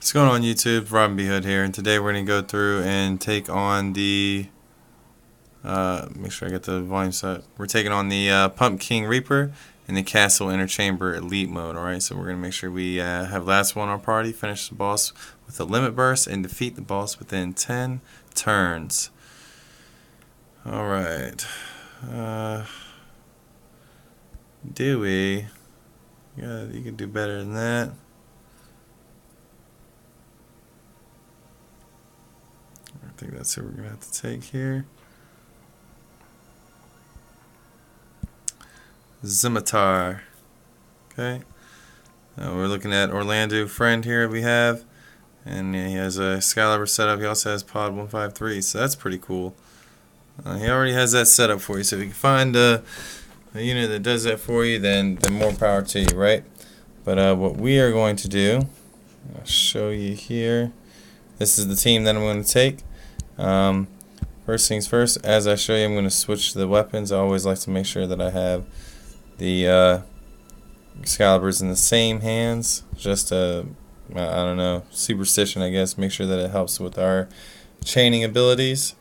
What's going on YouTube? Robin B. Hood here, and today we're going to go through and take on the make sure I get the volume set. We're taking on the Pumpking Reaper in the Castle Interchamber Elite mode. Alright, so we're going to make sure we have last one on our party, finish the boss with a limit burst, and defeat the boss within 10 turns. Alright. Dewey. Yeah, you can do better than that. I think that's who we're going to have to take here. Zimitar. Okay. We're looking at Orlando Friend here we have. And he has a Excalibur setup. He also has Pod 153. So that's pretty cool. He already has that set up for you. So if you can find a unit that does that for you, then more power to you, right? But what we are going to do, I'll show you here. This is the team that I'm going to take. First things first, as I show you, I'm going to switch the weapons. I always like to make sure that I have the Excaliburs in the same hands. Just a, I don't know, superstition, I guess. Make sure that it helps with our chaining abilities.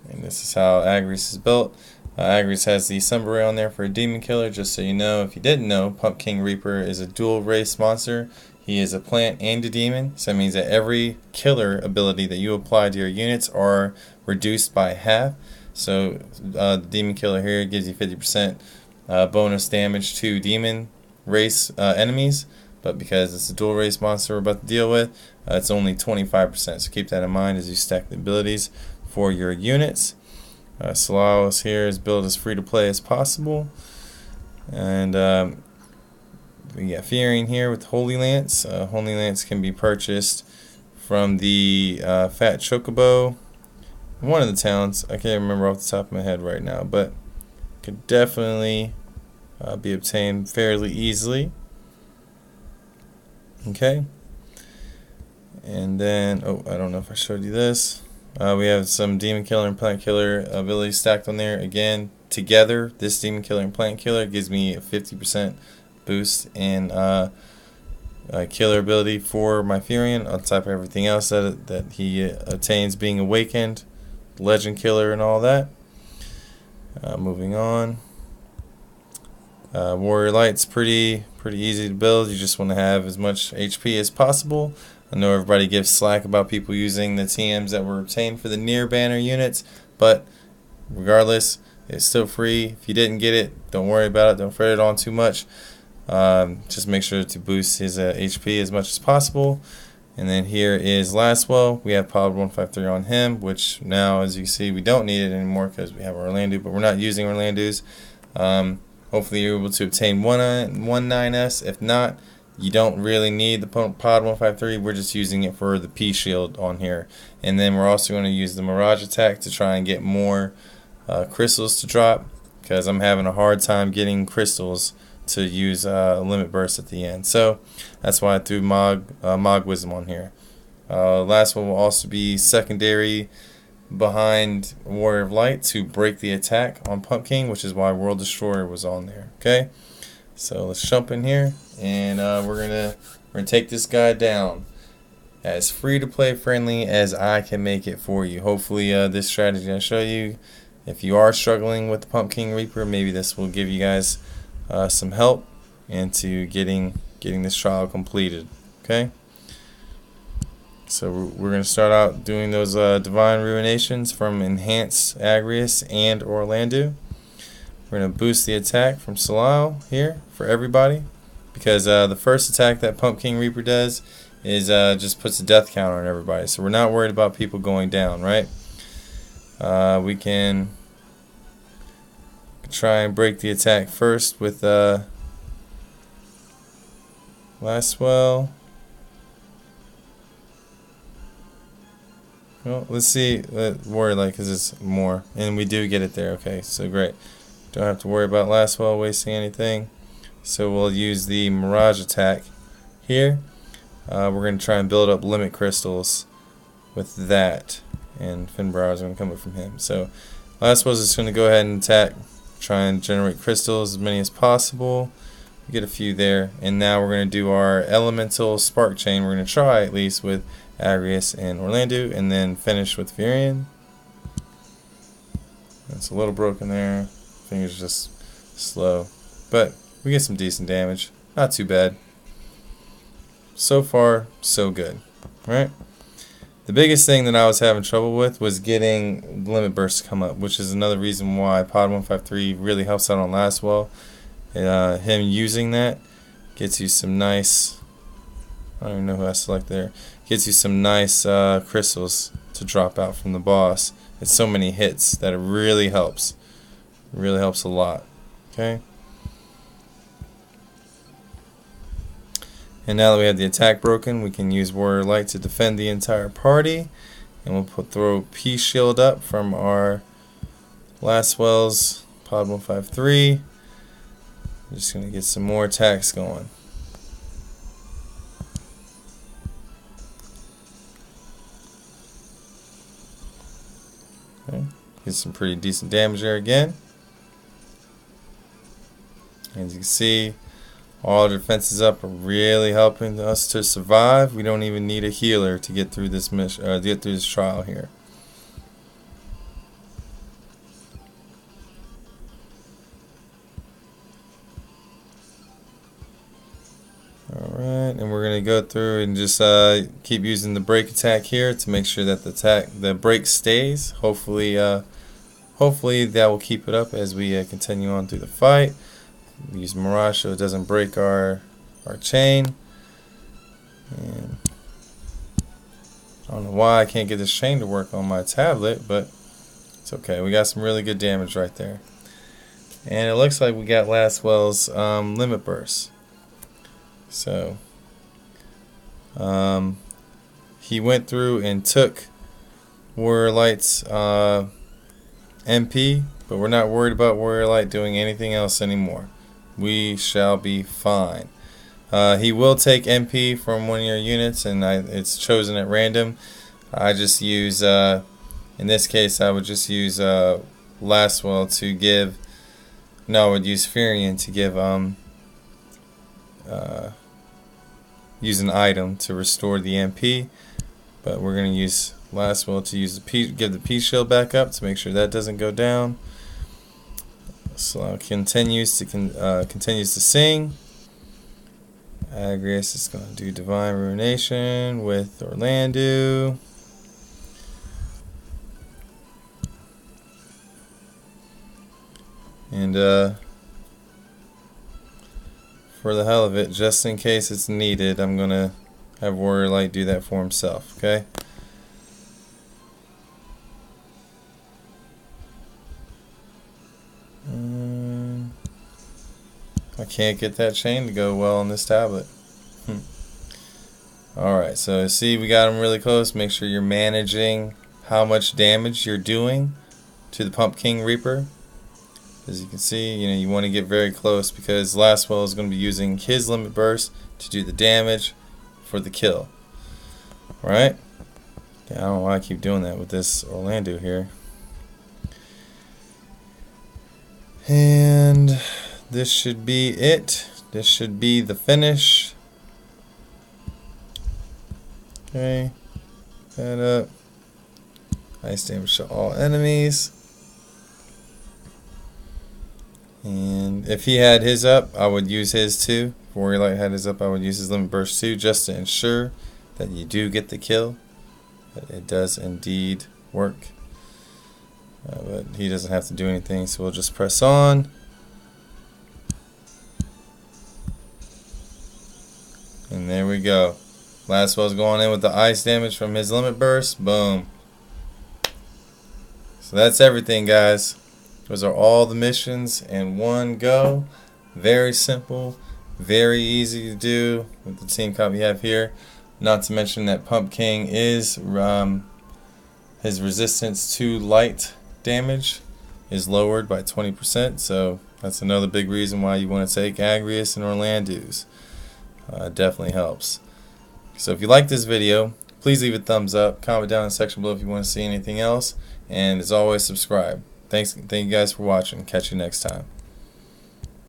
And this is how Agrius is built. Agrius has the Sunbray on there for a demon killer. Just so you know, if you didn't know, Pumpking Reaper is a dual race monster. He is a plant and a demon, so that means that every killer ability that you apply to your units are reduced by half. So the demon killer here gives you 50% bonus damage to demon race enemies, but because it's a dual race monster we're about to deal with, it's only 25%. So keep that in mind as you stack the abilities for your units. Solaris here is built as free to play as possible, and we got Fearing here with Holy Lance. Holy Lance can be purchased from the Fat Chocobo, one of the towns. I can't remember off the top of my head right now, but could definitely be obtained fairly easily. Okay. And then, I don't know if I showed you this. We have some Demon Killer and Plant Killer abilities stacked on there. Again, together, this Demon Killer and Plant Killer gives me a 50% boost in killer ability for my Furion on top of everything else that he attains being awakened, legend killer and all that. Moving on, Warrior Light's pretty easy to build. You just want to have as much HP as possible. I know everybody gives slack about people using the TMs that were obtained for the near banner units, but regardless, it's still free. If you didn't get it, don't worry about it. Don't fret it on too much. Just make sure to boost his HP as much as possible. And then here is Laswell. We have Pod 153 on him, which now, as you can see, we don't need it anymore because we have Orlando, but we're not using Orlando's. Hopefully you're able to obtain 9S. If not, you don't really need the Pod 153. We're just using it for the P shield on here. And then we're also going to use the Mirage attack to try and get more crystals to drop, because I'm having a hard time getting crystals to use a limit burst at the end. So that's why I threw Mog Wisdom on here. Last one will also be secondary behind Warrior of Light to break the attack on Pumpking, which is why World Destroyer was on there. Okay, so let's jump in here, and we're gonna take this guy down as free to play friendly as I can make it for you. Hopefully this strategy I show you, if you are struggling with the Pumpking Reaper, maybe this will give you guys some help into getting this trial completed. Okay, so we're going to start out doing those Divine Ruinations from Enhanced Agrius and Orlando. We're going to boost the attack from Salao here for everybody, because the first attack that Pumpking Reaper does is just puts a death counter on everybody, so we're not worried about people going down, right? We can try and break the attack first with Laswell. Well, let's see Warrior Light, because it's more, and we do get it there. Okay, so great. Don't have to worry about Laswell wasting anything. So we'll use the Mirage attack here. We're going to try and build up limit crystals with that, and Finbrow is going to come up from him. So Laswell's just going to go ahead and attack. Try and generate crystals, as many as possible. get a few there. And now we're going to do our elemental spark chain. We're going to try at least with Agrius and Orlando, and then finish with Furion. It's a little broken there. Fingers just slow, but we get some decent damage. Not too bad. So far, so good. Right? The biggest thing that I was having trouble with was getting limit bursts to come up, which is another reason why Pod 153 really helps out on Lastwell. Him using that gets you some nice, I don't even know who I select there, gets you some nice crystals to drop out from the boss. It's so many hits that it really helps. It really helps a lot. Okay. And now that we have the attack broken, we can use Warrior Light to defend the entire party. And we'll throw P shield up from our Lastwell's Pod 153. I'm just going to get some more attacks going. Okay. Get some pretty decent damage there again. As you can see, all the defenses up are really helping us to survive. We don't even need a healer to get through this mission, to get through this trial here. Alright, and we're going to go through and just keep using the break attack here to make sure that the break stays. Hopefully that will keep it up as we continue on through the fight. Use Mirage so it doesn't break our chain. And I don't know why I can't get this chain to work on my tablet, but it's okay. We got some really good damage right there. And it looks like we got Lastwell's limit burst. So he went through and took Warrior Light's MP, but we're not worried about Warrior Light doing anything else anymore. We shall be fine. He will take MP from one of your units, and it's chosen at random. I just use, in this case, I would just use Lastwell to give, no, I would use Furion to give, use an item to restore the MP, but we're going to use Lastwell to use give the P shield back up to make sure that doesn't go down. So continues to sing. Agrius is going to do Divine Ruination with Orlando. And for the hell of it, just in case it's needed, I'm going to have Warrior Light do that for himself, okay? I can't get that chain to go well on this tablet. Alright, so see, we got him really close. Make sure you're managing how much damage you're doing to the Pumpking Reaper. As you can see, you want to get very close because Lastwell is going to be using his limit burst to do the damage for the kill. Alright? Yeah, I don't know why I keep doing that with this Orlando here. And this should be it. This should be the finish. Okay. That up. Nice damage to all enemies. And if he had his up, I would use his too. If Warrior Light had his up, I would use his limit burst too, just to ensure that you do get the kill. That it does indeed work. But he doesn't have to do anything, so we'll just press on. And there we go. Lastwell's going in with the ice damage from his limit burst. Boom. So that's everything, guys. Those are all the missions in one go. Very simple, very easy to do with the team comp you have here. Not to mention that Pumpking is his resistance to light damage is lowered by 20%. So that's another big reason why you want to take Agrius and Orlando's. Definitely helps. So if you like this video, please leave a thumbs up. Comment down in the section below if you want to see anything else. And as always, subscribe. Thank you guys for watching. Catch you next time.